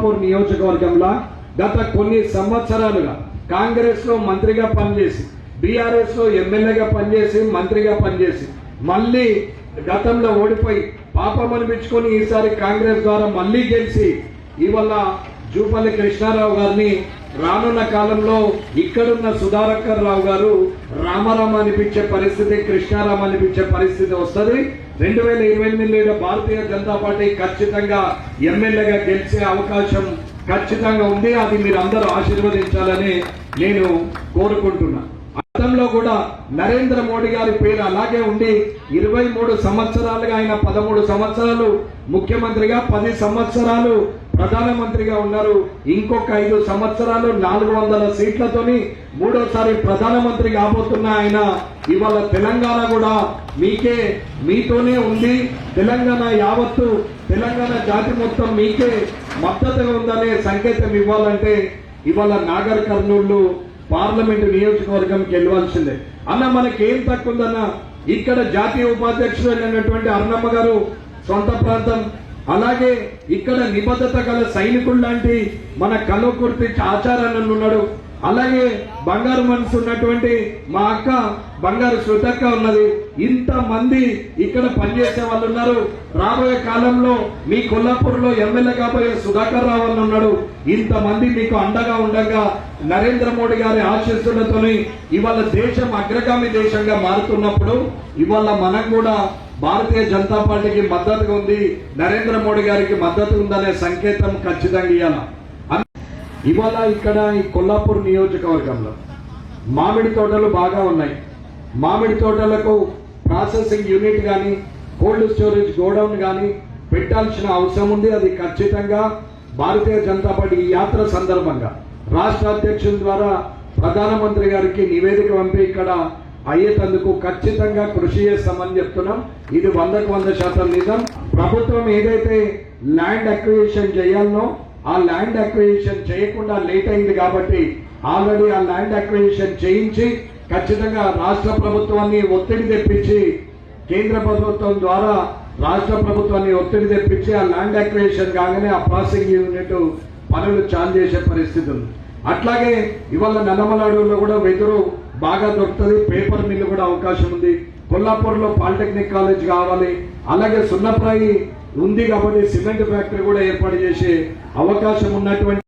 కొల్లాపూర్ నియోజకవర్గంలో గత కొన్ని సంవత్సరాలుగా కాంగ్రెస్ లో మంత్రిగా పనిచేసి బీఆర్ఎస్ లో ఎమ్మెల్యేగా పనిచేసి మంత్రిగా పనిచేసి మళ్ళీ గతంలో ఓడిపోయి పాపం అనిపించుకొని ఈసారి కాంగ్రెస్ ద్వారా మళ్ళీ గెలిచి ఇవాళ జూపల్లి కృష్ణారావు గారిని రానున్న కాలంలో ఇక్కడున్న సుధాకర్ రావు గారు రామారామ అనిపించే పరిస్థితి, కృష్ణారామ అనిపించే పరిస్థితి వస్తుంది. 2028లో భారతీయ జనతా పార్టీ ఖచ్చితంగా ఎమ్మెల్యేగా గెలిచే అవకాశం ఖచ్చితంగా ఉంది. అది మీరు అందరూ ఆశీర్వదించాలని నేను కోరుకుంటున్నా. గతంలో కూడా నరేంద్ర మోడీ గారి పేరు అలాగే ఉండి 23 సంవత్సరాలుగా ఆయన 13 సంవత్సరాలు ముఖ్యమంత్రిగా 10 సంవత్సరాలు ప్రధానమంత్రిగా ఉన్నారు. ఇంకొక 5 సంవత్సరాలు 400 సీట్లతోని మూడోసారి ప్రధానమంత్రి కాబోతున్న ఆయన ఇవాళ తెలంగాణ కూడా మీతోనే ఉంది. తెలంగాణ యావత్తు తెలంగాణ జాతి మొత్తం మీకే మద్దతుగా ఉందనే సంకేతం ఇవ్వాలంటే ఇవాళ నాగర్ కర్నూలు పార్లమెంటు నియోజకవర్గంకి వెళ్ళవలసిందే. అన్న మనకేం తక్కువ ఉందన్న, ఇక్కడ జాతీయ ఉపాధ్యక్షుడు అయినటువంటి అరుణమ్మ గారు సొంత ప్రాంతం, అలాగే ఇక్కడ నిబద్ధత గల సైనికుడు లాంటి మన కల్వకుర్తి ఆచారాన్ని ఉన్నాడు, అలాగే బంగారు మనసు ఉన్నటువంటి మా అక్క బంగారు శృతక్క ఉన్నది. ఇంతమంది ఇక్కడ పనిచేసే వాళ్ళు ఉన్నారు. రాబోయే కాలంలో మీ కొల్లాపూర్లో ఎమ్మెల్యే కాబోయే సుధాకర్ రావు అని ఉన్నాడు. ఇంతమంది మీకు అండగా ఉండగా నరేంద్ర మోడీ గారి ఆశీస్సులతోని ఇవాళ దేశం అగ్రగామి దేశంగా మారుతున్నప్పుడు ఇవాళ మనకు కూడా భారతీయ జనతా పార్టీకి మద్దతుగా ఉంది, నరేంద్ర మోడీ గారికి మద్దతు ఉందనే సంకేతం ఖచ్చితంగా ఇవ్వాల. ఇవాళ ఇక్కడ ఈ కొల్లాపూర్ నియోజకవర్గంలో మామిడి తోటలు బాగా ఉన్నాయి. మామిడి తోటలకు ప్రాసెసింగ్ యూనిట్ కానీ కోల్డ్ స్టోరేజ్ గోడౌన్ కానీ పెట్టాల్సిన అవసరం ఉంది. అది ఖచ్చితంగా భారతీయ జనతా పార్టీ ఈ యాత్ర సందర్భంగా రాష్ట్ర అధ్యక్షుల ద్వారా ప్రధానమంత్రి గారికి నివేదిక పంపి ఇక్కడ అయ్యేటందుకు ఖచ్చితంగా కృషి చేస్తామని చెప్తున్నాం. ఇది 100% నిజం. ప్రభుత్వం ఏదైతే ల్యాండ్ అక్విజిషన్ చేయాలనో ఆ ల్యాండ్ అక్విజిషన్ చేయకుండా లేట్ అయింది కాబట్టి ఆల్రెడీ ఆ ల్యాండ్ అక్విజిషన్ చేయించి ఖచ్చితంగా రాష్ట్ర ప్రభుత్వాన్ని ఒత్తిడి తెప్పించి కేంద్ర ప్రభుత్వం ద్వారా రాష్ట్ర ప్రభుత్వాన్ని ఒత్తిడి తెప్పించి ఆ ల్యాండ్ అక్విజిషన్ కాగానే ఆ ప్రాసెసింగ్ యూనిట్ పనులు చాలు చేసే పరిస్థితి ఉంది. అట్లాగే ఇవాళ నల్లమలాడులో కూడా వెదురు బాగా దొరుకుతుంది, పేపర్ మిల్లు కూడా అవకాశం ఉంది. కొల్లాపూర్లో పాలిటెక్నిక్ కాలేజ్ కావాలి, అలాగే సున్నప్రాయి ఉంది కాబట్టి సిమెంట్ ఫ్యాక్టరీ కూడా ఏర్పాటు చేసే అవకాశం ఉన్నటువంటి